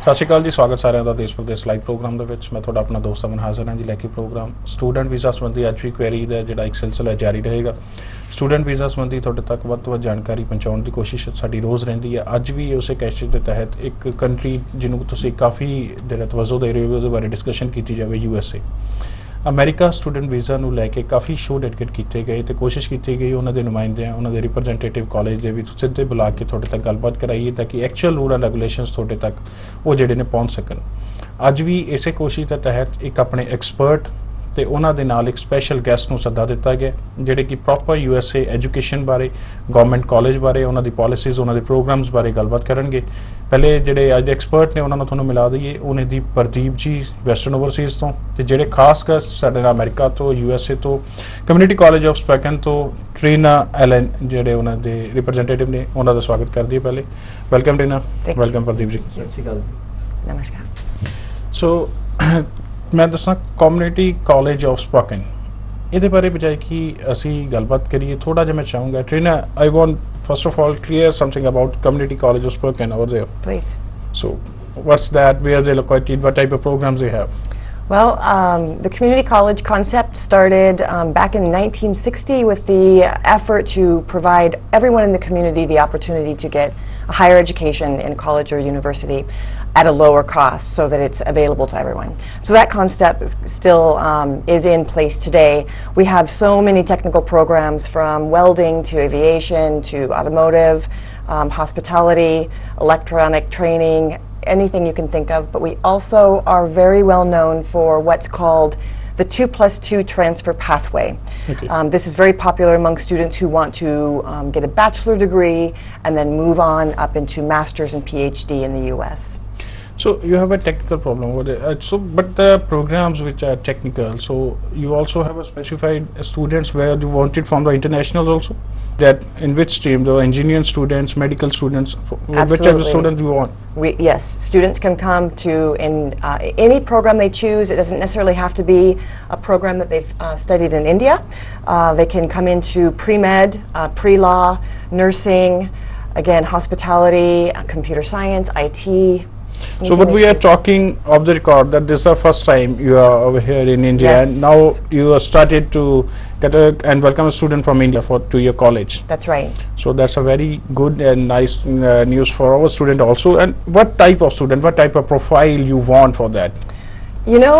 ਸਤਿ ਸ਼੍ਰੀ ਅਕਾਲ ਜੀ, ਸਵਾਗਤ ਸਾਰਿਆਂ ਦਾ ਦੇਸ਼ ਪ੍ਰਦੇਸ਼ ਲਾਈਵ ਪ੍ਰੋਗਰਾਮ ਦੇ ਵਿੱਚ। ਮੈਂ ਤੁਹਾਡਾ ਆਪਣਾ ਦੋਸਤ ਅਮਨ ਹਾਜ਼ਰ ਹਾਂ ਜੀ ਲੈ ਕੇ ਪ੍ਰੋਗਰਾਮ। ਸਟੂਡੈਂਟ ਵੀਜ਼ਾ ਸੰਬੰਧੀ ਅੱਜ ਵੀ ਕੁਐਰੀ ਦਾ ਜਿਹੜਾ ਇੱਕ ਸਿਲਸਿਲਾ ਜਾਰੀ ਰਹੇਗਾ। ਸਟੂਡੈਂਟ ਵੀਜ਼ਾ ਸੰਬੰਧੀ ਤੁਹਾਡੇ ਤੱਕ ਵੱਧ ਤੋਂ ਵੱਧ ਜਾਣਕਾਰੀ ਪਹੁੰਚਾਉਣ ਦੀ ਕੋਸ਼ਿਸ਼ ਸਾਡੀ ਰੋਜ਼ ਰਹਿੰਦੀ ਹੈ। ਅੱਜ ਵੀ ਉਸੇ ਕੈਸ਼ੇ ਦੇ ਤਹਿਤ ਇੱਕ ਕੰਟਰੀ ਜਿਹਨੂੰ ਤੁਸੀਂ ਕਾਫੀ ਦੇਰ ਤਵੱਜੋ ਦੇ ਰਹੇ ਹੋ ਉਹਦੇ ਬਾਰੇ ਡਿਸਕਸ਼ਨ ਕੀਤੀ ਜਾਵੇ। USA ਅਮਰੀਕਾ ਸਟੂਡੈਂਟ ਵੀਜ਼ਾ ਨੂੰ ਲੈ ਕੇ ਕਾਫੀ ਸ਼ੋਅ ਡੈਡੀਕੇਟ ਕੀਤੇ ਗਏ ਤੇ ਕੋਸ਼ਿਸ਼ ਕੀਤੀ ਗਈ ਉਹਨਾਂ ਦੇ ਨੁਮਾਇੰਦਿਆਂ, ਉਹਨਾਂ ਦੇ ਰਿਪਰੈਜ਼ੈਂਟੇਟਿਵ ਕਾਲਜ ਦੇ ਵਿੱਚ ਸਿੱਧੇ ਬੁਲਾ ਕੇ ਤੁਹਾਡੇ ਤੱਕ ਗੱਲਬਾਤ ਕਰਾਈਏ ਤਾਂ ਕਿ ਐਕਚੁਅਲ ਰੂਲ ਐਂਡ ਰੈਗੂਲੇਸ਼ਨਸ ਤੁਹਾਡੇ ਤੱਕ ਉਹ ਜਿਹੜੇ ਨੇ ਪਹੁੰਚ ਸਕਣ। ਅੱਜ ਵੀ ਇਸੇ ਕੋਸ਼ਿਸ਼ ਦੇ ਤਹਿਤ ਇੱਕ ਆਪਣੇ ਐਕਸਪਰਟ ਤੇ ਉਹਨਾਂ ਦੇ ਨਾਲ ਇੱਕ ਸਪੈਸ਼ਲ ਗੈਸਟ ਨੂੰ ਸੱਦਾ ਦਿੱਤਾ ਗਿਆ ਜਿਹੜੇ ਕਿ ਪ੍ਰੋਪਰ USA ਐਜੂਕੇਸ਼ਨ ਬਾਰੇ, ਗਵਰਨਮੈਂਟ ਕਾਲਜ ਬਾਰੇ, ਉਹਨਾਂ ਦੀ ਪਾਲਿਸੀਜ਼, ਉਹਨਾਂ ਦੇ ਪ੍ਰੋਗਰਾਮਸ ਬਾਰੇ ਗੱਲਬਾਤ ਕਰਨਗੇ। ਪਹਿਲੇ ਜਿਹੜੇ ਅੱਜ ਦੇ ਐਕਸਪਰਟ ਨੇ ਉਹਨਾਂ ਨੂੰ ਤੁਹਾਨੂੰ ਮਿਲਾ ਦਈਏ। ਉਹਨੇ ਦੀ ਪ੍ਰਦੀਪ ਜੀ ਵੈਸਟਰਨ ਓਵਰਸੀਜ਼ ਤੋਂ, ਤੇ ਜਿਹੜੇ ਖਾਸ ਗੈਸਟ ਸਾਡੇ ਨਾਲ ਅਮਰੀਕਾ ਤੋਂ, USA ਤੋਂ, ਕਮਿਊਨਿਟੀ ਕਾਲਜ ਆਫ ਸਪੈਕਨ ਤੋਂ ਟ੍ਰੀਨਾ ਐਲਨ ਜਿਹੜੇ ਉਹਨਾਂ ਦੇ ਰਿਪਰੈਜ਼ੈਂਟੇਟਿਵ ਨੇ, ਉਹਨਾਂ ਦਾ ਸਵਾਗਤ ਕਰਦੀ ਹੈ। ਪਹਿਲੇ welcome Trina. Welcome Pradeep ji. ਸਤਿ ਸ਼੍ਰੀ ਅਕਾਲ ਜੀ। ਨਮਸਕਾਰ। ਸੋ ਮੈਂ ਦੱਸਾਂ ਕਮਿਊਨਿਟੀ ਕਾਲਜ ਆਫ ਸਪੋਕਨ ਇਹਦੇ ਬਾਰੇ ਬਜਾਏ ਕਿ ਅਸੀਂ ਗੱਲਬਾਤ ਕਰੀਏ ਥੋੜਾ ਜਿਹਾ ਮੈਂ ਚਾਹੂੰਗਾ Trina, I want first of all clear something about community college of Spokane over there. Please. So what's that, where they located, what type of programs they have? Well, the community college concept started back in 1960 with the effort to provide everyone in the community the opportunity to get a higher education in college or university at a lower cost so that it's available to everyone. So that concept still is in place today. We have so many technical programs from welding to aviation to automotive, hospitality, electronic training, anything you can think of, but we also are very well known for what's called the 2+2 transfer pathway. Okay. This is very popular among students who want to get a bachelor degree and then move on up into master's and PhD in the US. So you have a technical problem over there. But the programs which are technical, so you also have a specified students where you want it from the internationals also? That in which stream, the engineering students, medical students, whichever student you want? Yes, students can come to any program they choose. It doesn't necessarily have to be a program that they've studied in India. They can come into pre-med, pre-law, nursing, again, hospitality, computer science, IT. So but we are talking off the record that this is the first time you are over here in India. Yes. And now you are started to get and welcome a student from India to your college. That's right. So that's a very good and nice news for our student also. And what type of student, what type of profile you want for that? You know,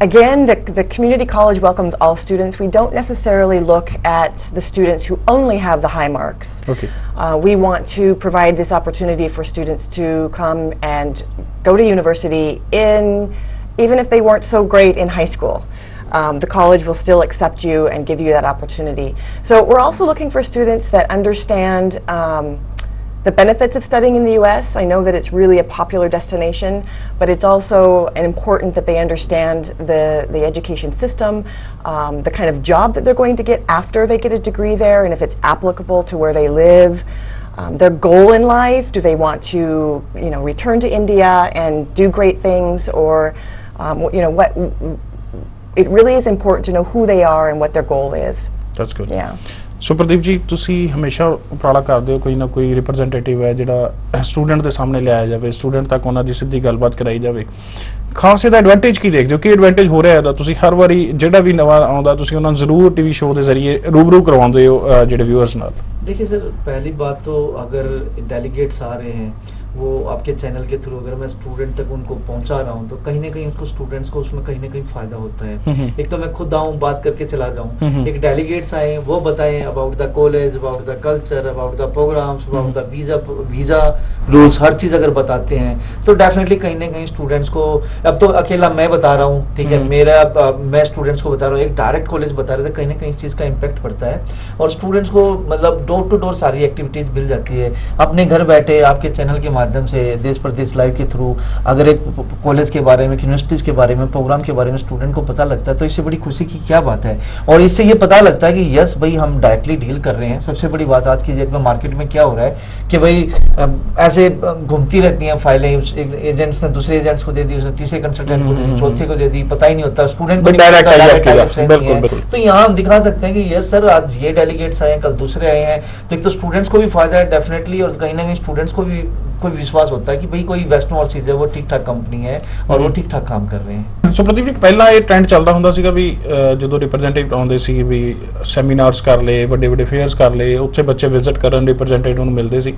again, the community college welcomes all students. We don't necessarily look at the students who only have the high marks. Okay. We want to provide this opportunity for students to come and go to university even if they weren't so great in high school. The college will still accept you and give you that opportunity. So we're also looking for students that understand the benefits of studying in the US. I know that it's really a popular destination, but it's also important that they understand the education system, the kind of job that they're going to get after they get a degree there, and if it's applicable to where they live. Their goal in life, do they want to, return to India and do great things, or, what, it really is important to know who they are and what their goal is. That's good. Yeah. ਸੋ ਪ੍ਰਦੀਪ ਜੀ, ਤੁਸੀਂ ਹਮੇਸ਼ਾ ਉਪਰਾਲਾ ਕਰਦੇ ਹੋ ਕੋਈ ਨਾ ਕੋਈ representative ਹੈ ਜਿਹੜਾ ਸਟੂਡੈਂਟ ਦੇ ਸਾਹਮਣੇ ਲਿਆਇਆ ਜਾਵੇ, ਸਟੂਡੈਂਟ ਤੱਕ ਉਹਨਾਂ ਦੀ ਸਿੱਧੀ ਗੱਲਬਾਤ ਕਰਾਈ ਜਾਵੇ। ਖਾਸ ਇਹਦਾ ਐਡਵਾਂਟੇਜ ਕੀ ਦੇਖਦੇ ਹੋ? ਕੀ ਐਡਵਾਂਟੇਜ ਹੋ ਰਿਹਾ ਇਹਦਾ? ਤੁਸੀਂ ਹਰ ਵਾਰੀ ਜਿਹੜਾ ਵੀ ਨਵਾਂ ਆਉਂਦਾ ਤੁਸੀਂ ਉਹਨਾਂ ਨੂੰ ਜ਼ਰੂਰ TV ਸ਼ੋਅ ਦੇ ਜ਼ਰੀਏ ਰੂਬਰੂ ਕਰਵਾਉਂਦੇ ਹੋ ਜਿਹੜੇ व्यूअर्स ਨਾਲ। देखिए सर, पहली बात तो अगर डेलीगेट्स आ रहे हैं वो आपके चैनल के थ्रू, अगर मैं स्टूडेंट तक उनको पहुंचा रहा हूं तो कहीं ना कहीं उनको स्टूडेंट्स को उसमें कहीं ना कहीं फायदा होता है। एक तो मैं खुद आऊं, बात करके चला जाऊं, एक डेलीगेट्स आए वो बताएं about the college, about the culture, about the programmes, about the visa rules, हर चीज़ अगर बताते हैं तो डेफिनेटली कहीं ना कहीं स्टूडेंट्स को, अब तो अकेला मैं बता रहा हूँ, ठीक है, मैं स्टूडेंट्स को बता रहा हूँ, एक डायरेक्ट कॉलेज बता रहे थे, कहीं ना कहीं इस चीज़ का इम्पैक्ट पड़ता है और स्टूडेंट्स को मतलब डोर टू डोर सारी एक्टिविटीज मिल जाती है। अपने घर बैठे आपके चैनल के माध्यम से देश प्रदेश लाइव के थ्रू अगर एक कॉलेज के बारे में, यूनिवर्सिटीज के बारे में, प्रोग्राम के बारे में स्टूडेंट को पता लगता है तो इससे बड़ी खुशी की क्या बात है। और इससे ये पता लगता है कि यस भाई हम डायरेक्टली डील कर रहे हैं। सबसे बड़ी बात आज की डेट में मार्केट में क्या हो रहा है कि भाई ऐसे घूमती रहती हैं फाइलें, एजेंट्स ने दूसरे एजेंट्स को दे दी, उसने तीसरे कंसल्टेंट को दे दी, चौथे को दे दी, पता ही नहीं होता स्टूडेंट को। तो यहाँ हम दिखा सकते हैं कि यस सर आज ये डेलीगेट्स आए हैं, कल दूसरे आए हैं, तो एक तो स्टूडेंट्स को भी फायदा है डेफिनेटली और कहीं ना कहीं स्टूडेंट्स को भी कोई विश्वास होता है कि भाई कोई वेस्टर्न ओवरसीज है, वो ठीक ठाक कंपनी है और वो ठीक ठाक काम कर रहे हैं। ਸੋ ਪ੍ਰਦੀਪ ਜੀ ਪਹਿਲਾਂ ਇਹ ਟ੍ਰੈਂਡ ਚੱਲਦਾ ਹੁੰਦਾ ਸੀਗਾ ਵੀ ਜਦੋਂ ਰਿਪਰੈਜ਼ੈਂਟੇਟਿਵ ਆਉਂਦੇ ਸੀ ਵੀ ਸੈਮੀਨਾਰਸ ਕਰ ਲਏ, ਵੱਡੇ ਵੱਡੇ ਫੇਅਰਸ ਕਰ ਲਏ, ਉੱਥੇ ਬੱਚੇ ਵਿਜ਼ਿਟ ਕਰਨ ਰਿਪਰੈਜ਼ੈਂਟੇਟਿਵ ਨੂੰ ਮਿਲਦੇ ਸੀ।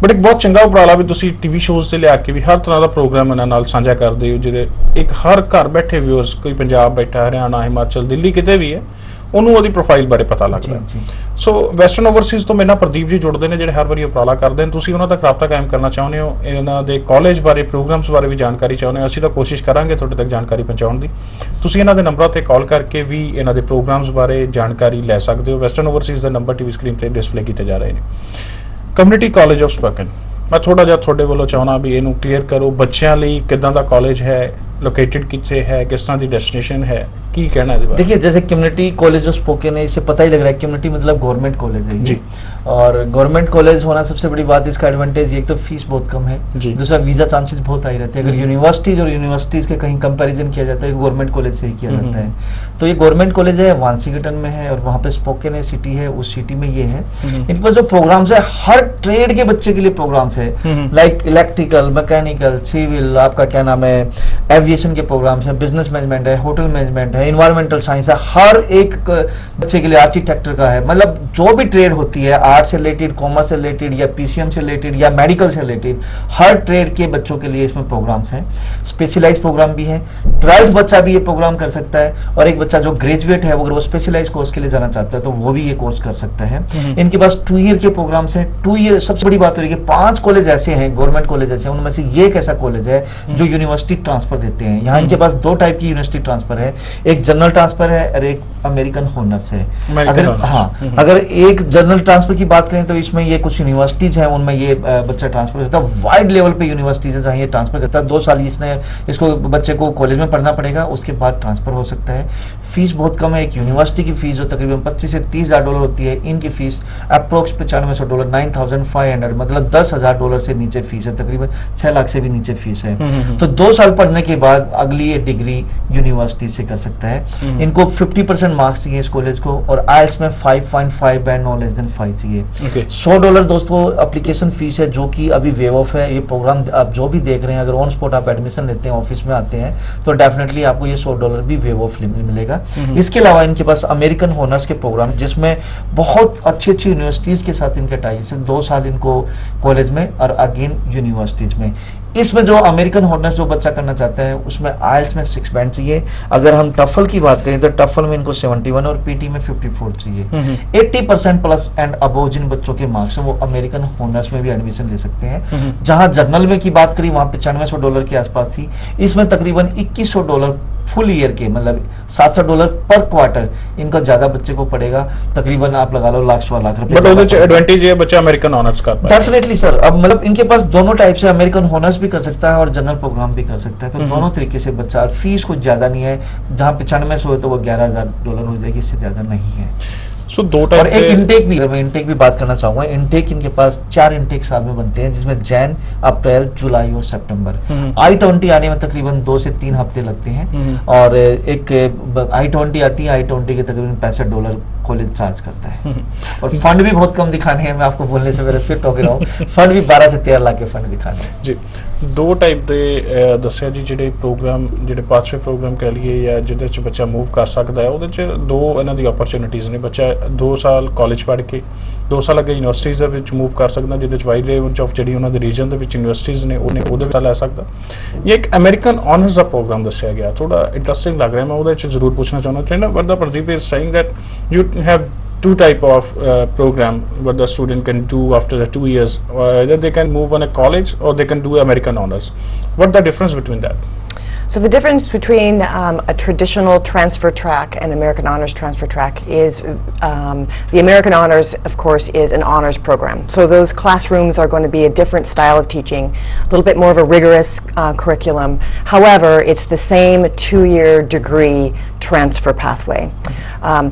ਬਟ ਇੱਕ ਬਹੁਤ ਚੰਗਾ ਉਪਰਾਲਾ ਵੀ ਤੁਸੀਂ ਟੀਵੀ ਸ਼ੋਜ਼ ਤੇ ਲਿਆ ਕੇ ਵੀ ਹਰ ਤਰ੍ਹਾਂ ਦਾ ਪ੍ਰੋਗਰਾਮ ਇਹਨਾਂ ਨਾਲ ਸਾਂਝਾ ਕਰਦੇ ਹੋ, ਜਿਹਦੇ ਇੱਕ ਹਰ ਘਰ ਬੈਠੇ ਵਿਊਅਰਸ, ਕੋਈ ਪੰਜਾਬ ਬੈਠਾ, ਹਰਿਆਣਾ, ਹਿਮਾਚਲ, ਦਿੱਲੀ, ਕਿਤੇ ਵੀ ਹੈ, ਉਹਨੂੰ ਉਹਦੀ ਪ੍ਰੋਫਾਈਲ ਬਾਰੇ ਪਤਾ ਲੱਗਦਾ। ਜੀ। ਸੋ ਵੈਸਟਰਨ ਓਵਰਸੀਜ਼ ਤੋਂ ਮੇਰੇ ਨਾਲ ਪ੍ਰਦੀਪ ਜੀ ਜੁੜਦੇ ਨੇ, ਜਿਹੜੇ ਹਰ ਵਾਰੀ ਉਪਰਾਲਾ ਕਰਦੇ ਨੇ। ਤੁਸੀਂ ਉਹਨਾਂ ਤੱਕ ਰਾਬਤਾ ਕਾਇਮ ਕਰਨਾ ਚਾਹੁੰਦੇ ਹੋ, ਇਹਨਾਂ ਦੇ ਕਾਲਜ ਬਾਰੇ, ਪ੍ਰੋਗਰਾਮਸ ਬਾਰੇ ਵੀ ਜਾਣਕਾਰੀ ਚਾਹੁੰਦੇ ਹੋ, ਅਸੀਂ ਤਾਂ ਕੋਸ਼ਿਸ਼ ਕਰਾਂਗੇ ਤੁਹਾਡੇ ਤੱਕ ਜਾਣਕਾਰੀ ਪਹੁੰਚਾਉਣ ਦੀ। ਤੁਸੀਂ ਇਹਨਾਂ ਦੇ ਨੰਬਰਾਂ ਤੇ ਕਾਲ ਕਰਕੇ ਵੀ ਇਹਨਾਂ ਦੇ ਪ੍ਰੋਗਰਾਮਸ ਬਾਰੇ ਜਾਣਕਾਰੀ ਲੈ ਸਕਦੇ ਹੋ। ਵੈਸਟਰਨ ਓਵਰਸੀਜ਼ ਦਾ ਨੰਬਰ ਟੀਵੀ ਸਕਰੀਨ ਤੇ ਡਿਸਪਲੇ ਕੀਤੇ ਜਾ ਰਹੇ ਨੇ। ਕਮਿਊਨਿਟੀ ਕਾਲਜ ਆਫ ਸਪੋਕਨ, ਮੈਂ ਥੋੜਾ ਜਿਹਾ ਤੁਹਾਡੇ ਵੱਲੋਂ ਚਾਹੁੰਦਾ ਵੀ ਇਹਨੂੰ ਕਲੀਅਰ ਕਰੋ, ਬੱਚਿਆਂ ਲਈ ਕਿੱਦਾਂ ਦਾ ਕਾਲਜ ਹੈ, लोकेटेड कितने है, किस तरह की डेस्टिनेशन है, की कहना है? देखिए, जैसे कम्युनिटी कॉलेज ऑफ स्पोकन है, इससे पता ही लग रहा है कम्युनिटी मतलब गवर्नमेंट कॉलेज है जी। और गवर्नमेंट कॉलेज होना सबसे बड़ी बात, इसका एडवांटेज एक तो फीस बहुत कम है, दूसरा वीजा चांसेस बहुत हाई रहते हैं। अगर यूनिवर्सिटीज और यूनिवर्सिटीज के कहीं कंपैरिजन किया जाता है, गवर्नमेंट कॉलेज से ही किया जाता है। तो ये गवर्नमेंट कॉलेज है, वांसीगटन में है और वहाँ पे स्पोकन है सिटी है, उस सिटी में ये है। इनके पास जो प्रोग्राम्स है, हर ट्रेड के बच्चे के लिए प्रोग्राम्स है, लाइक इलेक्ट्रिकल, मैकेनिकल, सिविल, आपका क्या नाम है, एविएशन के प्रोग्राम्स है, बिजनेस मैनेजमेंट है, होटल मैनेजमेंट है, इन्वायरमेंटल साइंस है, हर एक बच्चे के लिए, आर्किटेक्चर का है, मतलब जो भी ट्रेड होती है, आर्ट से रिलेटेड, कॉमर्स से रिलेटेड या पीसीएम से रिलेटेड या मेडिकल से रिलेटेड, हर ट्रेड के बच्चों के लिए इसमें प्रोग्राम्स हैं। स्पेशलाइज प्रोग्राम भी है, 12th बच्चा भी ये प्रोग्राम कर सकता है, और एक बच्चा जो ग्रेजुएट है, अगर वो स्पेशलाइज कोर्स के लिए जाना चाहता है तो वो भी ये कोर्स कर सकता है। इनके पास 2 ईयर के प्रोग्राम्स हैं। 2 ईयर सबसे बड़ी बात हो रही है कि 5 कॉलेज ऐसे हैं, गवर्नमेंट कॉलेज ऐसे हैं, उनमें से ये एक ऐसा कॉलेज है जो यूनिवर्सिटी ट्रांसफर देते हैं। यहाँ इनके पास 2 टाइप की यूनिवर्सिटी ट्रांसफर है, एक जनरल ट्रांसफर है और एक अमेरिकन हॉनर्स है। अगर एक जनरल ट्रांसफर की बात करें तो इसमें ये कुछ यूनिवर्सिटीज हैं, उनमें ये बच्चा ट्रांसफर करता है। वाइड लेवल पे यूनिवर्सिटीज है जहाँ ये ट्रांसफर करता है। 2 साल इसको बच्चे को कॉलेज में पढ़ना पड़ेगा, उसके बाद ट्रांसफर हो सकता है। फीस बहुत कम है। एक यूनिवर्सिटी की फीस जो तकरीबन 25 से 30 हज़ार डॉलर होती है, इनकी फीस अप्रोक्स $9500, $9,500, मतलब $10,000 से नीचे फीस है, तकरीबन 6 लाख से भी नीचे फीस है। तो 2 साल पढ़ने के बाद अगली डिग्री यूनिवर्सिटी से कर सकता है। इनको 50% मार्क्स चाहिए इस कॉलेज को, और आइल्स में 5.5 एंड नो लेस देन 5 चाहिए। $100 दोस्तों एप्लीकेशन फीस है, जो कि अभी वेव ऑफ है। ये प्रोग्राम आप जो भी देख रहे हैं, अगर ऑन स्पॉट आप एडमिशन लेते हैं, ऑफिस में आते हैं, तो डेफिनेटली आपको ये $100 भी वेव ऑफ मिलेगा। इसके अलावा इनके पास अमेरिकन हॉनर्स के प्रोग्राम, जिसमें बहुत अच्छी अच्छी यूनिवर्सिटीज के साथ इनके टाइज है। 2 साल इनको कॉलेज में और अगेन यूनिवर्सिटीज में। इसमें जो अमेरिकन हॉनर्स जो बच्चा करना चाहता है, उसमें आइल्स में 6 बैंड चाहिए। अगर हम टफल की बात करें तो टफल में इनको 71 और पीटी में 54 चाहिए। 80% प्लस एंड अबोव जिन बच्चों के मार्क्स हैं, वो अमेरिकन हॉनर्स में भी एडमिशन ले सकते हैं। जहां जर्नल में की बात करी, वहां $9500 के आसपास थी। इसमें तकरीबन $2100 फुल ईयर के, मतलब $700 पर क्वार्टर इनका ज्यादा बच्चे को पड़ेगा। तकरीबन आप लगा लो लाख सवा लाख रुपए। बट ਉਹਦੇ ਚ एडवांटेज है बच्चा अमेरिकन ऑनर्स कर पाए। डेफिनेटली सर, अब मतलब इनके पास दोनों टाइप से अमेरिकन हॉनर्स भी कर सकता है और जनरल प्रोग्राम भी कर सकता है। तो दोनों तरीके से बच्चा, फीस कुछ ज्यादा नहीं है। जहाँ $9500 है तो वो $11,000 हो जाएगी, इससे ज्यादा नहीं है। सो 2 टाइप। और एक इनटेक भी, मैं इनटेक भी बात करना चाहूंगा। इनटेक इनके पास 4 इनटेक साल में बनते हैं, जिसमें जैन, अप्रैल, जुलाई और सितंबर। I-20 आने में तकरीबन 2 से 3 हफ्ते लगते हैं। और एक I-20 आती है, I-20 के तकरीबन $65 कॉलेज चार्ज करता है। और फंड भी बहुत कम दिखाने हैं। मैं आपको बोलने से पहले फिर टोक रहा हूँ, फंड भी 12 से 13 लाख के फंड दिखाने हैं जी। 2 टाइप ਦੇ ਦੱਸਿਆ ਜੀ, ਜਿਹੜੇ ਪ੍ਰੋਗਰਾਮ, ਜਿਹੜੇ ਪਾਥਵੇ ਪ੍ਰੋਗਰਾਮ ਕਹਿ ਲਈਏ ਜਾਂ ਜਿਹਦੇ ਚ ਬੱਚਾ ਮੂਵ ਕਰ ਸਕਦਾ ਹੈ, ਉਹਦੇ ਚ 2 ਇਹਨਾਂ ਦੀ ਓਪਰਚੁਨਿਟੀਜ਼ ਨੇ। ਬੱਚਾ 2 ਸਾਲ ਕਾਲਜ ਪੜ੍ਹ ਕੇ 2 ਸਾਲ ਅੱਗੇ ਯੂਨੀਵਰਸਿਟੀਜ਼ ਦੇ ਵਿੱਚ ਮੂਵ ਕਰ ਸਕਦਾ, ਜਿਹਦੇ ਚ ਵਾਈਡ ਰੇਂਜ ਆਫ ਜਿਹੜੀ ਉਹਨਾਂ ਦੇ ਰੀਜਨ ਦੇ ਵਿੱਚ ਯੂਨੀਵਰਸਿਟੀਜ਼ ਨੇ, ਉਹਦੇ ਵਿੱਚ ਲੈ ਸਕਦਾ। ਇਹ ਇੱਕ ਅਮਰੀਕਨ ਆਨਰਸ ਦਾ ਪ੍ਰੋਗਰਾਮ ਦੱਸਿਆ ਗਿਆ, ਥੋੜਾ ਇੰਟਰਸਟਿੰਗ ਲੱਗ ਰਿਹਾ। ਮੈਂ ਉਹਦੇ ਚ ਜ਼ਰੂਰ ਪੁੱਛਣਾ ਚਾਹੁੰਦਾ ਵਰਦਾ Pradeep is saying that you have 2 type of program what the student can do after the 2 years. Either they can move on a college or they can do American honors. What the difference between that? So the difference between a traditional transfer track and American Honors transfer track is the American Honors, of course, is an honors program. So those classrooms are going to be a different style of teaching, a little bit more of a rigorous curriculum. However, it's the same 2-year degree transfer pathway.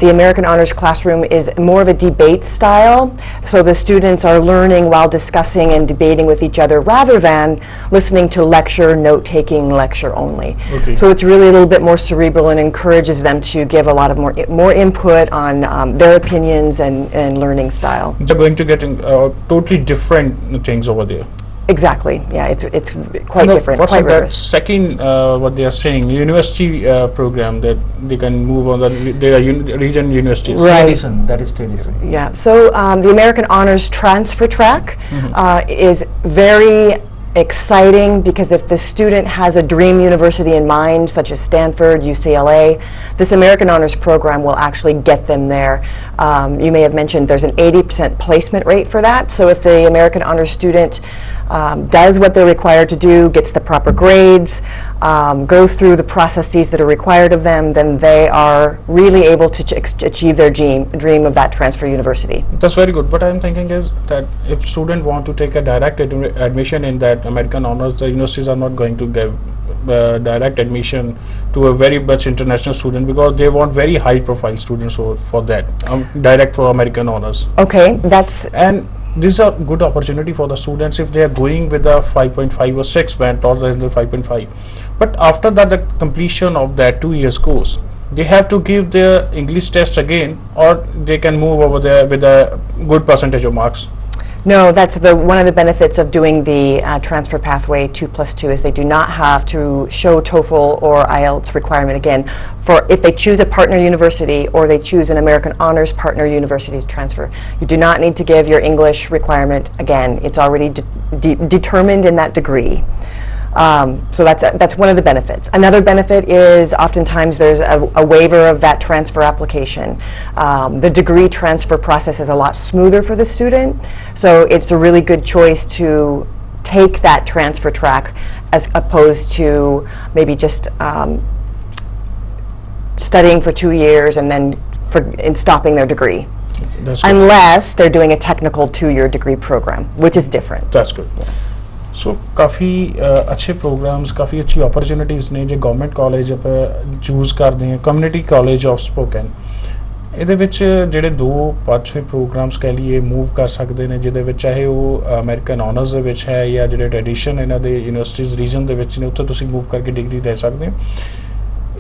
The American Honors classroom is more of a debate style, so the students are learning while discussing and debating with each other rather than listening to lecture, note-taking lecture only. Okay. So it's really a little bit more cerebral and encourages them to give a lot of more input on their opinions and learning style. They're going to get totally different things over there. Exactly. Yeah, it's quite different, What's quite that rigorous. second, what they are saying, university program that they can move on their region universities? Right. Tradition, that is tradition. Yeah, so the American Honors Transfer Track is very exciting because if the student has a dream university in mind, such as Stanford, UCLA, this American Honors program will actually get them there. You may have mentioned there's an 80% placement rate for that, so if the American Honors student does what they're required to do, gets the proper grades, goes through the processes that are required of them, then they are really able to achieve their dream of that transfer university. That's very good. What I'm thinking is that if students want to take a direct admission in that American honors, the universities are not going to give direct admission to a very much international student because they want very high profile students for that direct for American honors. Okay, that's And these are good opportunity for the students if they are going with a 5.5 or 6 band or the 5.5. But after that, the completion of that 2 years course, they have to give their English test again, or they can move over there with a good percentage of marks. No, that's one of the benefits of doing the transfer pathway 2+2 is they do not have to show TOEFL or IELTS requirement again for if they choose a partner university or they choose an American Honors Partner University to transfer. You do not need to give your English requirement again. It's already determined in that degree. So that's one of the benefits. Another benefit is oftentimes there's a waiver of that transfer application. The degree transfer process is a lot smoother for the student, so it's a really good choice to take that transfer track as opposed to maybe just studying for 2 years and then stopping their degree. That's good. Unless they're doing a technical 2-year degree program, which is different. That's good. सो काफ़ी अच्छे programmes काफ़ी अच्छी opportunities ने जो government college आप choose करते हैं community college of spoken ਇਹਦੇ ਵਿੱਚ ਜਿਹੜੇ ਦੋ ਪਾਥਵੇ ਪ੍ਰੋਗਰਾਮਸ ਕਹਿ ਲਈਏ ਮੂਵ ਕਰ ਸਕਦੇ ਨੇ ਜਿਹਦੇ ਵਿੱਚ ਚਾਹੇ ਉਹ ਅਮਰੀਕਨ ਆਨਰਸ ਦੇ ਵਿੱਚ ਹੈ ਜਾਂ ਜਿਹੜੇ ਟ੍ਰੈਡੀਸ਼ਨ ਇਹਨਾਂ ਦੇ ਯੂਨੀਵਰਸਿਟੀਜ਼ ਰੀਜਨ ਦੇ ਵਿੱਚ ਨੇ ਉੱਥੇ ਤੁਸੀਂ ਮੂਵ ਕਰਕੇ ਡਿਗਰੀ ਲੈ ਸਕਦੇ ਹੋ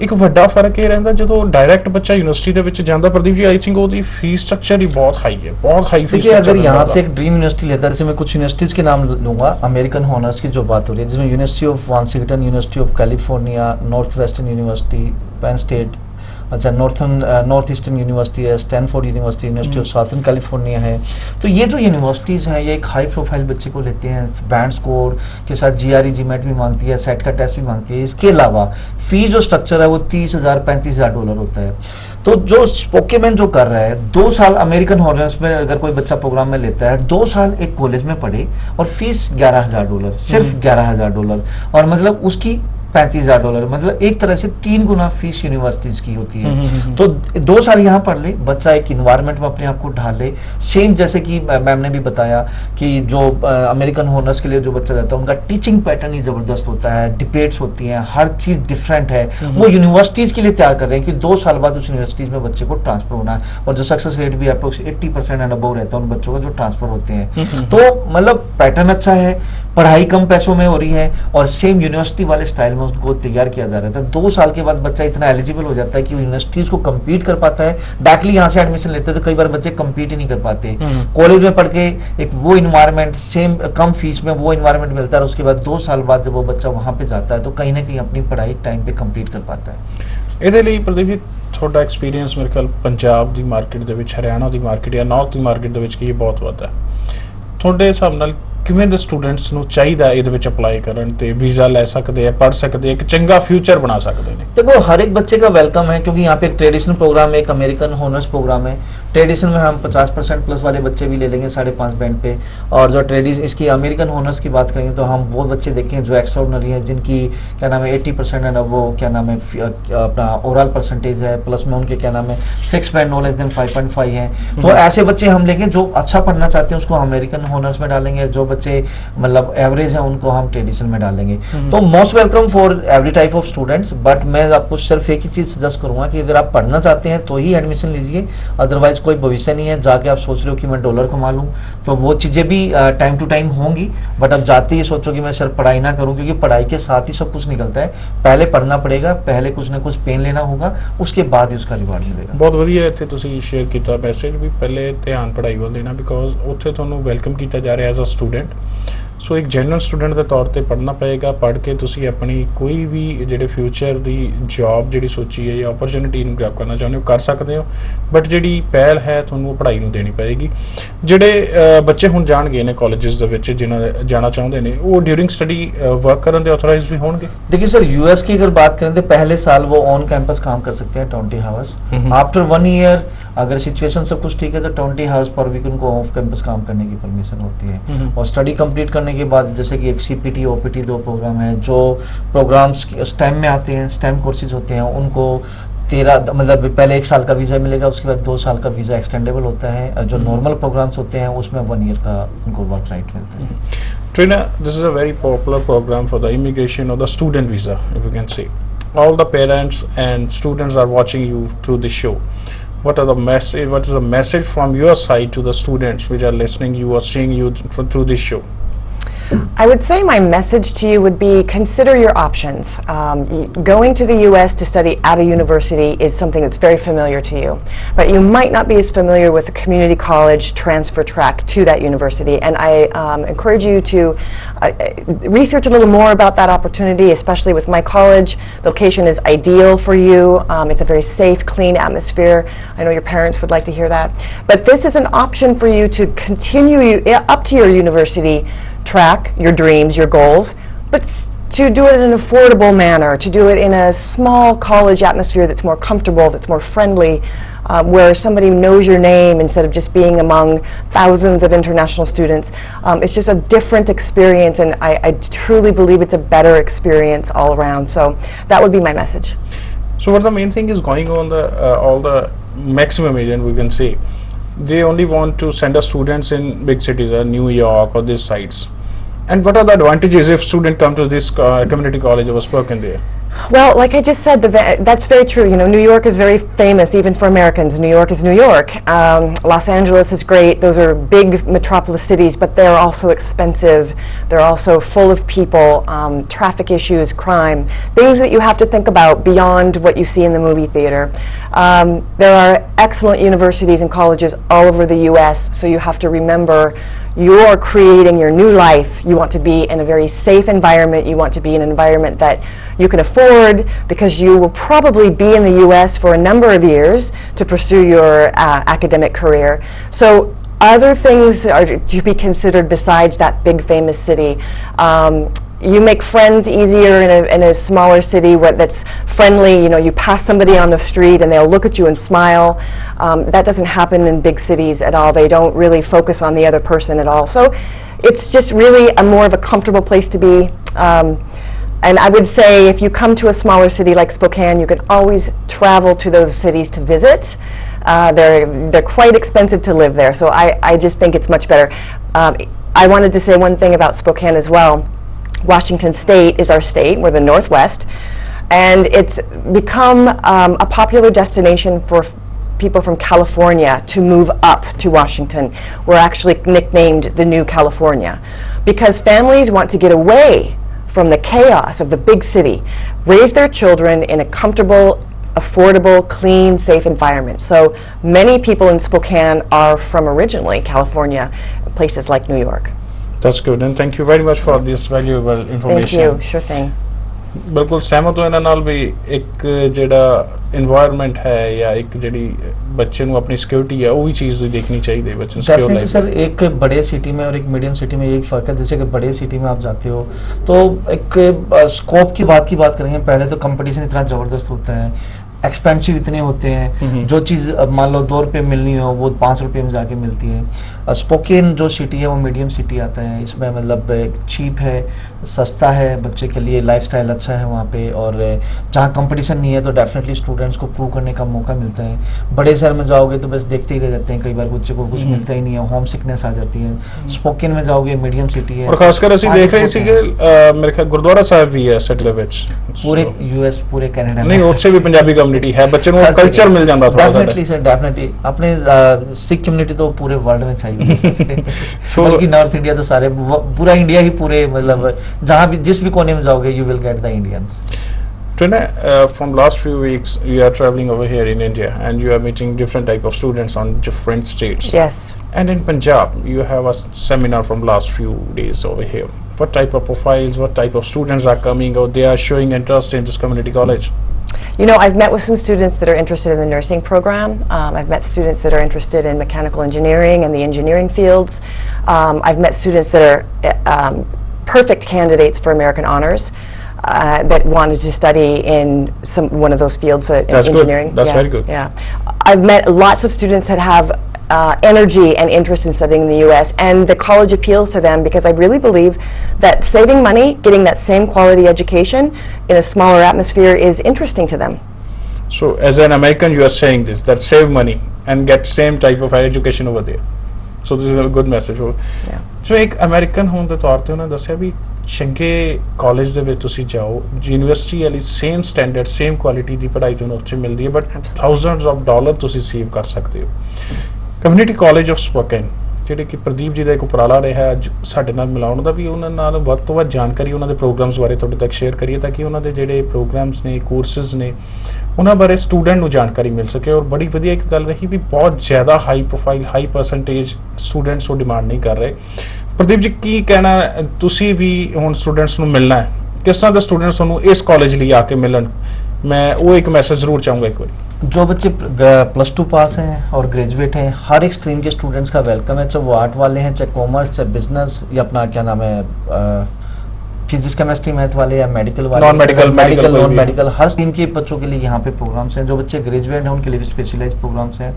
ਇੱਕ ਵੱਡਾ ਫਰਕ ਇਹ ਰਹਿੰਦਾ ਜਦੋਂ ਡਾਇਰੈਕਟ ਬੱਚਾ यूनिवर्सिटी ਦੇ ਵਿੱਚ ਜਾਂਦਾ प्रदीप जी आई थिंक ਉਹਦੀ फीस स्ट्रक्चर ही बहुत हाई है बहुत हाई फीस देखिए अगर यहाँ से एक ड्रीम यूनिवर्सिटी लेता है जैसे मैं कुछ यूनिवर्सिटीज़ के नाम लूँगा अमेरिकन हॉनर्स की जो बात हो रही है जिसमें university of Washington university of California north western university Penn State अच्छा नॉर्थ ईस्टर्न यूनिवर्सिटी है Stanford university university of southern California है तो ये जो यूनिवर्सिटीज़ हैं ये एक हाई प्रोफाइल बच्चे को लेते हैं बैंड स्कोर के साथ GRE GMAT भी मांगती है सेट का टेस्ट भी मांगती है इसके अलावा फीस जो स्ट्रक्चर है वो $30,000-35,000 होता है तो जो स्पोकेमैन जो कर रहा है 2 साल अमेरिकन हॉनर्स में अगर कोई बच्चा प्रोग्राम में लेता है 2 साल एक कॉलेज में पढ़े और फीस $11,000 सिर्फ $11,000 और मतलब उसकी $35,000 मतलब एक तरह से 3 गुना फीस यूनिवर्सिटीज की होती है तो 2 साल यहाँ पढ़ ले बच्चा एक इन्वायरमेंट में अपने आप को ढाल ले सेम जैसे कि मैम ने भी बताया कि जो अमेरिकन हॉनर्स के लिए जो बच्चा जाता है उनका टीचिंग पैटर्न ही जबरदस्त होता है डिबेट्स होती हैं हर चीज डिफरेंट है वो यूनिवर्सिटीज के लिए तैयार कर रहे हैं कि 2 साल बाद उस यूनिवर्सिटीज में बच्चे को ट्रांसफर होना है और जो सक्सेस रेट भी अप्रोक्स 80% एंड अबव रहता है उन बच्चों का जो ट्रांसफर होते हैं तो मतलब पैटर्न अच्छा है पढ़ाई कम पैसों में हो रही है और सेम यूनिवर्सिटी वाले स्टाइल में उसको तैयार किया जा रहा था 2 साल के बाद बच्चा इतना एलिजिबल हो जाता है कि यूनिवर्सिटीज को कम्पीट कर पाता है डायरेक्टली यहाँ से एडमिशन लेते हैं तो कई बार बच्चे कम्पीट ही नहीं कर पाते कॉलेज में पढ़ के एक वो इन्वायरमेंट सेम कम फीस में वो इन्वायरमेंट मिलता है उसके बाद 2 साल बाद जब वो बच्चा वहाँ पे जाता है तो कहीं ना कहीं अपनी पढ़ाई टाइम पे कंप्लीट कर पाता है ਇਹਦੇ ਲਈ ਪ੍ਰਦੀਪ ਜੀ ਤੁਹਾਡਾ ਐਕਸਪੀਰੀਅੰਸ ਮੇਰੇ ਖਿਆਲ ਪੰਜਾਬ ਦੀ ਮਾਰਕੀਟ ਦੇ ਵਿੱਚ ਹਰਿਆਣਾ ਦੀ ਮਾਰਕੀਟ ਜਾਂ ਨਾਰਥ ਦੀ ਮਾਰਕੀਟ ਦੇ ਵਿੱਚ ਕੀ ਬਹੁਤ ਵੱਧਦਾ ਤੁਹਾਡੇ ਹਿਸਾਬ ਨਾਲ ਕਿਵੇਂ ਦੇ ਸਟੂਡੈਂਟਸ ਨੂੰ ਚਾਹੀਦਾ ਇਹਦੇ ਵਿੱਚ ਅਪਲਾਈ ਕਰਨ ਤੇ ਵੀਜ਼ਾ ਲੈ ਸਕਦੇ ਆ ਪढ़ सकते एक चंगा फ्यूचर बना सकते हैं देखो हर एक बच्चे का वेलकम है क्योंकि यहाँ पे एक ट्रेडिशनल प्रोग्राम है एक अमेरिकन हॉनर्स प्रोग्राम है ट्रेडिशनल में हम 50% प्लस वाले बच्चे भी ले लेंगे 5.5 बैंड पे और जो ट्रेडिशन इसकी अमेरिकन हॉनर्स की बात करेंगे तो हम वो बच्चे देखें जो एक्स्ट्राऑर्डिनरी हैं जिनकी क्या नाम है 80% है वो क्या नाम है अपना ओवरऑल परसेंटेज है प्लस में उनके क्या नाम है 6 बैंड नो लेस देन 5.5 है तो ऐसे बच्चे हम लेंगे जो अच्छा पढ़ना चाहते हैं उसको अमेरिकन हॉनर्स में डालेंगे जो बच्चे मतलब एवरेज है उनको हम ट्रेडिशनल में डालेंगे तो most welcome for every type of students but मैं आपको सिर्फ एक ही चीज सजेस्ट करूंगा कि अगर आप पढ़ना चाहते हैं तो ही एडमिशन लीजिए अदरवाइज कोई भविष्य नहीं है जाके आप सोच रहे हो कि मैं डॉलर कमा लूं तो वो चीजें भी टाइम टू टाइम होंगी बट अब जाते ही सोचो कि मैं सिर्फ पढ़ाई ना करूं क्योंकि पढ़ाई के साथ ही सब कुछ निकलता है पहले पढ़ना पड़ेगा पहले कुछ ना कुछ पेन लेना होगा उसके बाद ही उसका रिवार्ड मिलेगा बहुत ਵਧੀਆ ਇੱਥੇ ਤੁਸੀਂ ਸ਼ੇਅਰ ਕੀਤਾ ਮੈਸੇਜ ਵੀ ਪਹਿਲੇ ਧਿਆਨ ਪੜ੍ਹਾਈ ਵੱਲ ਦੇਣਾ ਬਿਕੋਜ਼ ਉੱਥੇ ਤੁਹਾਨੂੰ ਵੈਲਕਮ ਕੀਤਾ ਜਾ ਰਿਹਾ ਐਜ਼ ਅ ਸਟੂਡੈਂਟ ਸੋ ਇੱਕ ਜਨਰਲ ਸਟੂਡੈਂਟ ਦੇ ਤੌਰ ਤੇ ਪੜ੍ਹਨਾ ਪਏਗਾ, ਪੜ੍ਹ ਕੇ ਤੁਸੀਂ ਆਪਣੀ ਕੋਈ ਵੀ ਜਿਹੜੇ ਫਿਊਚਰ ਦੀ ਜੌਬ ਜਿਹੜੀ ਸੋਚੀ ਹੈ ਜਾਂ ਓਪਰਚੁਨਿਟੀ ਨੂੰ ਗ੍ਰੈਬ ਕਰਨਾ ਚਾਹੁੰਦੇ ਹੋ ਕਰ ਸਕਦੇ ਹੋ, ਬਟ ਜਿਹੜੀ ਪਹਿਲ ਹੈ ਤੁਹਾਨੂੰ ਪੜ੍ਹਾਈ ਨੂੰ ਦੇਣੀ ਪਏਗੀ। ਜਿਹੜੇ ਬੱਚੇ ਹੁਣ ਜਾਣਗੇ ਨੇ ਕਾਲਜਸ ਦੇ ਵਿੱਚ ਜਿਨ੍ਹਾਂ ਦੇ ਜਾਣਾ ਚਾਹੁੰਦੇ ਨੇ ਉਹ ड्यूरिंग स्टडी वर्क ਕਰਨ ਦੇ ऑथराइज्ड भी होंगे? देखिए सर, यूएस की अगर बात करें तो पहले साल वो ऑन कैंपस काम कर सकते हैं 20 आवर्स। आफ्टर 1 ईयर अगर सिचुएशन सब कुछ ठीक है तो 20 आवर्स पर वीक उनको ऑफ कैंपस काम करने की परमिशन होती है। और स्टडी कंप्लीट करने के बाद जैसे कि एक सीपीटी ओपीटी 2 प्रोग्राम है, जो प्रोग्राम्स स्टेम में आते हैं, स्टेम कोर्सेज होते हैं, उनको 13 मतलब पहले 1 साल का वीज़ा मिलेगा, उसके बाद 2 साल का वीज़ा एक्सटेंडेबल होता है। जो नॉर्मल प्रोग्राम्स होते हैं उसमें 1 ईयर का उनको वर्क राइट मिलता है। Trina, this is a very popular program for the immigration or the student visa, if you can say. All the parents and students are watching you through this show. What is the message from your side to the students which are listening you or seeing you through this show? I would say my message to you would be consider your options. Going to the U.S. to study at a university is something that's very familiar to you, but you might not be as familiar with the community college transfer track to that university, and I encourage you to research a little more about that opportunity, especially with my college. The location is ideal for you. It's a very safe, clean atmosphere. I know your parents would like to hear that, but this is an option for you to continue up to your university track, your dreams, your goals, but to do it in an affordable manner, to do it in a small college atmosphere that's more comfortable, that's more friendly, where somebody knows your name instead of just being among thousands of international students. It's just a different experience, and I truly believe it's a better experience all around. So that would be my message. So what the main thing is going on all the maximum agent we can say, they only want to send us students in big cities, New York or these sites. And what are the advantages if student come to this community college of Spokane there? Well, like I just said, that's very true. You know, New York is very famous, even for Americans. New York is New York. Los Angeles is great. Those are big metropolis cities, but they're also expensive. They're also full of people, traffic issues, crime, things that you have to think about beyond what you see in the movie theater. There are excellent universities and colleges all over the U.S., so you have to remember you're creating your new life. You want to be in a very safe environment. You want to be in an environment that you can afford, because you will probably be in the U.S. for a number of years to pursue your academic career. So other things are to be considered besides that big famous city. You make friends easier in a smaller city that's friendly. You know, you pass somebody on the street and they'll look at you and smile. That doesn't happen in big cities at all. They don't really focus on the other person at all. So it's just really more of a comfortable place to be. And I would say if you come to a smaller city like Spokane, you can always travel to those cities to visit. They're quite expensive to live there. So I just think it's much better. I wanted to say one thing about Spokane as well. Washington State is our state. We're the Northwest, and it's become a popular destination for people from California to move up to Washington. We're actually nicknamed the New California because families want to get away from the chaos of the big city, raise their children in a comfortable, affordable, clean, safe environment. So many people in Spokane are from originally California, places like New York. That's good, and thank you very much for this valuable information. Thank you. Sure thing. ਬਿਲਕੁਲ ਸਹਿਮਤ ਹੋ ਇਹਨਾਂ ਨਾਲ ਵੀ ਇੱਕ ਜਿਹੜਾ environment ਹੈ ਜਾਂ ਇੱਕ ਜਿਹੜੀ ਬੱਚੇ ਨੂੰ ਆਪਣੀ ਸਿਕਿਉਰਿਟੀ है वो भी चीज़ देखनी चाहिए बच्चे को। डेफिनेटली सर, एक बड़े सिटी में और एक मीडियम सिटी में यही फ़र्क है। जैसे कि बड़े सिटी में आप जाते हो तो एक स्कोप की बात करेंगे, पहले तो कंपटीशन इतना ज़बरदस्त होता है, एक्सपेंसिव इतने होते हैं, जो चीज़ अब मान लो 2 रुपये मिलनी हो वो 5 रुपये में जाके मिलती है। और स्पोकेन जो सिटी है वो मीडियम सिटी आता है, इसमें मतलब चीप है, सस्ता है, बच्चे के लिए लाइफस्टाइल अच्छा है वहाँ पे, और जहाँ कंपटीशन नहीं है तो डेफिनेटली स्टूडेंट्स को प्रूव करने का मौका मिलता है। बड़े शहर में जाओगे तो बस देखते ही रह जाते हैं, कई बार बच्चे को कुछ मिलता ही नहीं है, होम सिकनेस आ जाती है। स्पोकेन में जाओगे मीडियम सिटी है, और खासकर ਅਸੀਂ ਦੇਖ ਰਹੇ ਸੀ ਕਿ ਮੇਰੇ ਖਿਆਲ ਗੁਰਦੁਆਰਾ ਸਾਹਿਬ ਵੀ ਹੈ ਸਿਟੀ ਦੇ ਵਿੱਚ, पूरे यूएस पूरे कनाडा नहीं ਉੱਥੇ ਵੀ ਪੰਜਾਬੀ ਕਮਿਊਨਿਟੀ है, बच्चे ਨੂੰ कल्चर मिल जाता थोड़ा सा। डेफिनेटली सर, डेफिनेटली अपने सिख कम्युनिटी तो पूरे वर्ल्ड में चाहिए। बल्कि नॉर्थ इंडिया तो सारे पूरा इंडिया ही पूरे मतलब जहाँ भी जिस भी कोने में जाओगे you will get the Indians. Today, from last few weeks, you are traveling over here in India, and you are meeting different type of students on different states. Yes. And in Punjab, you have a seminar from last few days over here. What type of profiles, what type of students are coming, or they are showing interest in this community college? You know, I've met with some students that are interested in the nursing program. I've met students that are interested in mechanical engineering and the engineering fields. I've met students that are perfect candidates for American Honors. That wanted to study in one of those fields, in That's good. engineering. That's very good. Yeah, I've met lots of students that have energy and interest in studying in the U.S. and the college appeals to them because I really believe that saving money, getting that same quality education in a smaller atmosphere is interesting to them. So, as an American, you are saying this, that save money and get same type of education over there. So, this is a good message. Yeah. So, ਇੱਕ American ਹੋਣ ਦੇ ਤੌਰ ਤੇ ਉਹਨਾਂ ਦੱਸਿਆ ਵੀ ਚੰਗੇ college ਦੇ ਵਿੱਚ ਤੁਸੀਂ ਜਾਓ, ਯੂਨੀਵਰਸਿਟੀ ਵਾਲੀ ਸੇਮ ਸਟੈਂਡਰਡ ਸੇਮ ਕੁਆਲਿਟੀ ਦੀ ਪੜ੍ਹਾਈ ਤੁਹਾਨੂੰ ਉੱਥੇ ਮਿਲਦੀ ਹੈ, ਬਟ ਥਾਊਜ਼ੈਂਡਸ ਆਫ ਡਾਲਰ ਤੁਸੀਂ ਸੇਵ ਕਰ ਸਕਦੇ ਹੋ। ਕਮਿਊਨਿਟੀ ਕਾਲਜ ਆਫ ਸਪੋਕਨ ਜਿਹੜੇ ਕਿ ਪ੍ਰਦੀਪ ਜੀ ਦਾ ਇੱਕ ਉਪਰਾਲਾ ਰਿਹਾ ਅੱਜ ਸਾਡੇ ਨਾਲ ਮਿਲਾਉਣ ਦਾ, ਵੀ ਉਹਨਾਂ ਨਾਲ ਵੱਧ ਤੋਂ ਵੱਧ ਜਾਣਕਾਰੀ ਉਹਨਾਂ ਦੇ ਪ੍ਰੋਗਰਾਮਸ ਬਾਰੇ ਤੁਹਾਡੇ ਤੱਕ ਸ਼ੇਅਰ ਕਰੀਏ ਤਾਂ ਕਿ ਉਹਨਾਂ ਦੇ ਜਿਹੜੇ ਪ੍ਰੋਗਰਾਮਸ ਨੇ, ਕੋਰਸਿਸ ਨੇ, ਉਹਨਾਂ ਬਾਰੇ ਸਟੂਡੈਂਟ ਨੂੰ ਜਾਣਕਾਰੀ ਮਿਲ ਸਕੇ। ਔਰ ਬੜੀ ਵਧੀਆ ਇੱਕ ਗੱਲ ਰਹੀ ਵੀ ਬਹੁਤ ਜ਼ਿਆਦਾ high profile, high percentage students ਉਹ ਡਿਮਾਂਡ ਨਹੀਂ ਕਰ ਰਹੇ। ਪ੍ਰਦੀਪ ਜੀ ਕੀ ਕਹਿਣਾ, ਤੁਸੀਂ ਵੀ ਹੁਣ ਸਟੂਡੈਂਟਸ ਨੂੰ ਮਿਲਣਾ ਹੈ, ਕਿਸ ਤਰ੍ਹਾਂ ਦੇ ਸਟੂਡੈਂਟਸ ਤੁਹਾਨੂੰ ਇਸ ਕਾਲਜ ਲਈ ਆ ਕੇ ਮਿਲਣ, मैं वो एक मैसेज जरूर चाहूँगा एक बार। जो बच्चे +2 पास हैं और ग्रेजुएट हैं, हर एक स्ट्रीम के स्टूडेंट्स का वेलकम है, चाहे वो आर्ट वाले हैं, चाहे कॉमर्स, चाहे बिजनेस, या अपना क्या नाम है फिजिक्स केमिस्ट्री मैथ वाले, या मेडिकल वाले, नॉन मेडिकल, हर स्ट्रीम के बच्चों के लिए यहाँ पे प्रोग्राम्स हैं। जो बच्चे ग्रेजुएट हैं उनके लिए भी स्पेशलाइज प्रोग्राम्स हैं।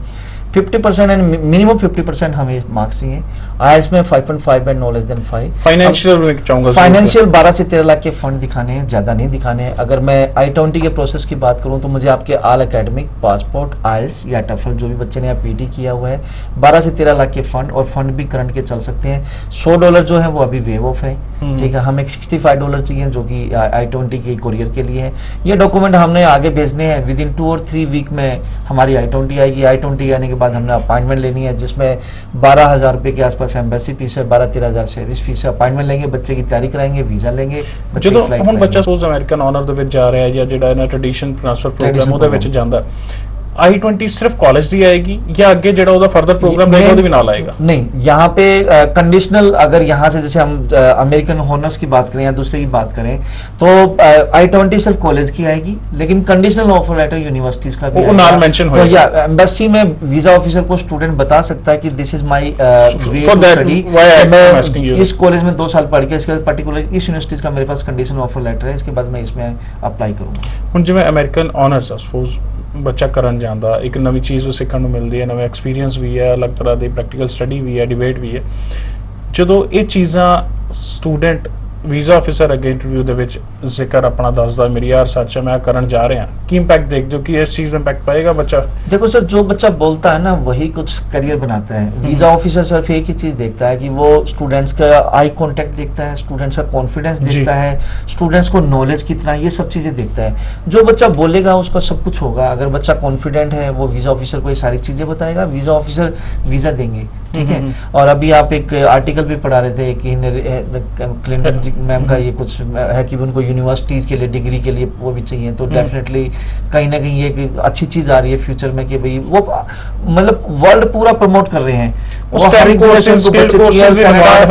50% एंड मिनिमम 50% हमें मार्क्स चाहिए। आईएल्स में 5.5 and no less than 5। Financial 12 से 13 लाख के फंड दिखाने हैं, ज़्यादा नहीं दिखाने हैं। अगर मैं I-20 के प्रोसेस की बात करूँ तो मुझे आपके ऑल एकेडमिक, पासपोर्ट, आईएल्स या टफल जो भी बच्चे ने या पीटी किया हुआ है, 12 से 13 लाख के फंड, और फंड भी करंट के चल सकते हैं। $100 जो है वो अभी वेव ऑफ है, ठीक है। हमें $65 चाहिए जो कि I-20 के कुरियर के लिए है। ये डॉक्यूमेंट हमने आगे भेजने हैं, विद इन 2 और 3 वीक में हमारी I-20 आएगी। I-20 आने के बाद हमने अपॉइंटमेंट लेनी है, जिसमें 12,000 रुपए के आसपास एम्बेसी फीस है, 12-13 हज़ार सर्विस फीस है। अपॉइंटमेंट लेंगे, बच्चे की तैयारी कराएंगे, वीजा लेंगे। ਜਦੋਂ ਹੁਣ ਬੱਚਾ ਸੋਚ ਅਮਰੀਕਨ ਆਨਰ ਦੇ ਵਿੱਚ ਜਾ ਰਿਹਾ ਹੈ ਜਾਂ ਜਿਹੜਾ ਇਹਨਾਂ ਟ੍ਰੈਡੀਸ਼ਨ ਟ੍ਰਾਂਸਫਰ ਪ੍ਰੋਗਰਾਮ ਉਹਦੇ ਵਿੱਚ ਜਾਂਦਾ, I-20 सिर्फ कॉलेज दी आएगी या आगे जेड़ा ਉਹਦਾ फर्दर प्रोग्राम रहेगा वो भी नाल आएगा? नहीं, यहाँ पे कंडीशनल, अगर यहाँ से जैसे हम अमेरिकन हॉनर्स की बात करें या दूसरे की बात करें तो I-20 सिर्फ कॉलेज की आएगी, लेकिन कंडीशनल ऑफर लेटर यूनिवर्सिटीज का भी नाल मेंशन होगा। तो या एम्बेसी में वीजा ऑफिसर को स्टूडेंट बता सकता है कि this is my way to study, मैं इस कॉलेज में 2 साल पढ़ के इसके बाद पर्टिकुलर इस यूनिवर्सिटीज का मेरे पास कंडीशनल ऑफर लेटर है, इसके बाद मैं इसमें अप्लाई करूँगा। ਹੁਣ ਜਿਵੇਂ ਅਮਰੀਕਨ ਆਨਰਸ ਸਪੋਜ਼ ਬੱਚਾ ਕਰਨ ਜਾਂਦਾ, ਇੱਕ ਨਵੀਂ ਚੀਜ਼ ਉਹ ਸਿੱਖਣ ਨੂੰ ਮਿਲਦੀ ਹੈ, ਨਵੇਂ ਐਕਸਪੀਰੀਅੰਸ ਵੀ ਹੈ, ਅਲੱਗ ਤਰ੍ਹਾਂ ਦੀ ਪ੍ਰੈਕਟੀਕਲ ਸਟੱਡੀ ਵੀ ਹੈ, ਡਿਬੇਟ ਵੀ ਹੈ। ਜਦੋਂ ਇਹ ਚੀਜ਼ਾਂ ਸਟੂਡੈਂਟ ਵੀਜ਼ਾ ਆਫਿਸਰ ਅੱਗੇ ਇੰਟਰਵਿਊ ਦੇ ਵਿੱਚ ਜ਼ਿਕਰ ਆਪਣਾ ਦੱਸਦਾ, ਮੇਰੀ यार सच है मैं ਕਰਨ ਜਾ ਰਿਹਾ, ਕੀ ਇੰਪੈਕਟ ਦੇਖਦੇ ਹੋ कि इस चीज़ में इम्पैक्ट पाएगा बच्चा? देखो सर, जो बच्चा बोलता है ना वही कुछ करियर बनाता है। वीजा ऑफिसर सिर्फ एक ही चीज देखता है कि वो स्टूडेंट्स का आई कांटेक्ट देखता है, स्टूडेंट्स का कॉन्फिडेंस देखता है, स्टूडेंट्स को नॉलेज कितना, ये सब चीजें देखता है। जो बच्चा बोलेगा उसका सब कुछ होगा। अगर बच्चा कॉन्फिडेंट है वो वीजा ऑफिसर को ये सारी चीजें बताएगा, वीजा ऑफिसर वीजा देंगे, ठीक है। और अभी आप एक आर्टिकल भी पढ़ा रहे थे कि क्लिंटन मैम का ये कुछ है कि उनको यूनिवर्सिटी के लिए, डिग्री के लिए वो भी चाहिए, तो डेफिनेटली कहीं ना कहीं ये अच्छी चीज आ रही है फ्यूचर में कि भाई वो मतलब वर्ल्ड पूरा प्रमोट कर रहे हैं।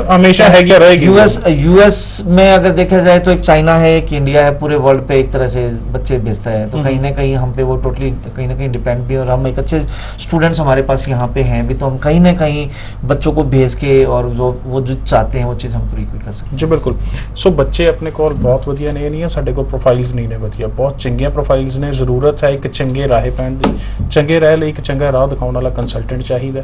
हमेशा यूएस में अगर देखा जाए तो एक चाइना है, एक इंडिया है, पूरे वर्ल्ड पे एक तरह से बच्चे भेजता है, तो कहीं ना कहीं हम पे वो टोटली कहीं ना कहीं डिपेंड भी है। और हम एक अच्छे स्टूडेंट्स हमारे पास यहाँ पे हैं भी, तो हम कहीं ना कहीं बच्चों को भेज के और वो जो चाहते हैं वो चीज़ हम पूरी भी कर सकते हैं। जी बिल्कुल। सो बच्चे अपने कोल बहुत वधिया ने नहीं है, साडे कोल प्रोफाइल्स नहीं ने वधिया, बहुत चंगियां प्रोफाइल्स ने। जरूरत है एक चंगे राह पैण दी, चंगे राह लई एक चंगा राह दिखाउण वाला कंसल्टेंट चाहिदा।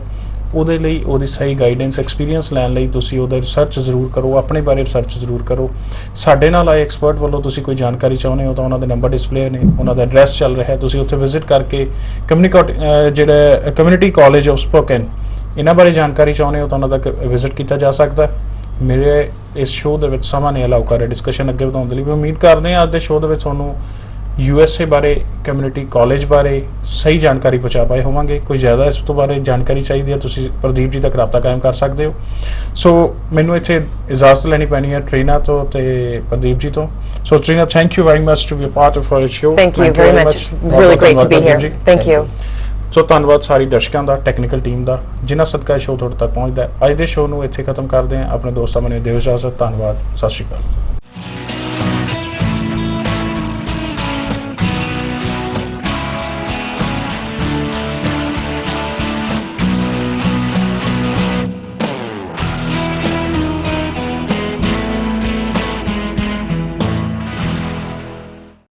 ਉਹਦੇ ਲਈ ਉਹਦੀ ਸਹੀ ਗਾਈਡੈਂਸ, ਐਕਸਪੀਰੀਅੰਸ ਲੈਣ ਲਈ ਤੁਸੀਂ ਉਹਦਾ ਰਿਸਰਚ ਜ਼ਰੂਰ ਕਰੋ, ਆਪਣੇ ਬਾਰੇ ਰਿਸਰਚ ਜ਼ਰੂਰ ਕਰੋ। ਸਾਡੇ ਨਾਲ ਆਏ ਐਕਸਪਰਟ ਵੱਲੋਂ ਤੁਸੀਂ ਕੋਈ ਜਾਣਕਾਰੀ ਚਾਹੁੰਦੇ ਹੋ ਤਾਂ ਉਹਨਾਂ ਦੇ ਨੰਬਰ ਡਿਸਪਲੇ ਨੇ, ਉਹਨਾਂ ਦਾ ਐਡਰੈਸ ਚੱਲ ਰਿਹਾ ਹੈ, ਤੁਸੀਂ ਉੱਥੇ ਵਿਜ਼ਿਟ ਕਰਕੇ ਜਿਹੜਾ ਕਮਿਊਨਿਟੀ ਕਾਲਜ ਆਫ ਸਪੋਕਨ ਇਹਨਾਂ ਬਾਰੇ ਜਾਣਕਾਰੀ ਚਾਹੁੰਦੇ ਹੋ ਤਾਂ ਉਹਨਾਂ ਤੱਕ ਵਿਜ਼ਿਟ ਕੀਤਾ ਜਾ ਸਕਦਾ। ਮੇਰੇ ਇਸ ਸ਼ੋਅ ਦੇ ਵਿੱਚ ਸਮਾਂ ਨਹੀਂ ਅਲਾਉ ਕਰ ਰਿਹਾ ਡਿਸਕਸ਼ਨ ਅੱਗੇ ਵਧਾਉਣ ਦੇ ਲਈ। ਉਮੀਦ ਕਰਦੇ ਹਾਂ ਅੱਜ ਦੇ ਸ਼ੋਅ ਦੇ ਵਿੱਚ ਤੁਹਾਨੂੰ USA ਬਾਰੇ ਕਮਿਊਨਿਟੀ ਕਾਲਜ ਬਾਰੇ ਸਹੀ ਜਾਣਕਾਰੀ ਪਹੁੰਚਾ ਪਾਏ ਹੋਵਾਂਗੇ। ਕੋਈ ਜ਼ਿਆਦਾ ਇਸ ਤੋਂ ਬਾਰੇ ਜਾਣਕਾਰੀ ਚਾਹੀਦੀ ਹੈ ਤੁਸੀਂ ਪ੍ਰਦੀਪ ਜੀ ਤੱਕ ਰਾਬਤਾ ਕਾਇਮ ਕਰ ਸਕਦੇ ਹੋ। ਸੋ ਮੈਨੂੰ ਇੱਥੇ ਇਜਾਜ਼ਤ ਲੈਣੀ ਪੈਣੀ ਹੈ ਟ੍ਰੀਨਾ ਤੋਂ ਤੇ ਪ੍ਰਦੀਪ ਜੀ ਤੋਂ। So Trina, thank you very much to be a part of our show. Thank you very much. Really great to be here. Thank you. ਸੋ ਧੰਨਵਾਦ ਸਾਰੀ ਦਰਸ਼ਕਾਂ ਦਾ, ਟੈਕਨੀਕਲ ਟੀਮ ਦਾ, ਜਿਨ੍ਹਾਂ ਸਦਕਾ ਸ਼ੋਅ ਤੁਹਾਡੇ ਤੱਕ ਪਹੁੰਚਦਾ ਹੈ। ਅੱਜ ਦੇ ਸ਼ੋਅ ਨੂੰ ਇੱਥੇ ਖਤਮ ਕਰਦੇ ਹਾਂ। ਆਪਣੇ ਦੋਸਤਾਂ ਮੈਨੂੰ ਦਿਓ ਇਜਾਜ਼ਤ। ਧੰਨਵਾਦ, ਸਤਿ ਸ਼੍ਰੀ ਅਕਾਲ।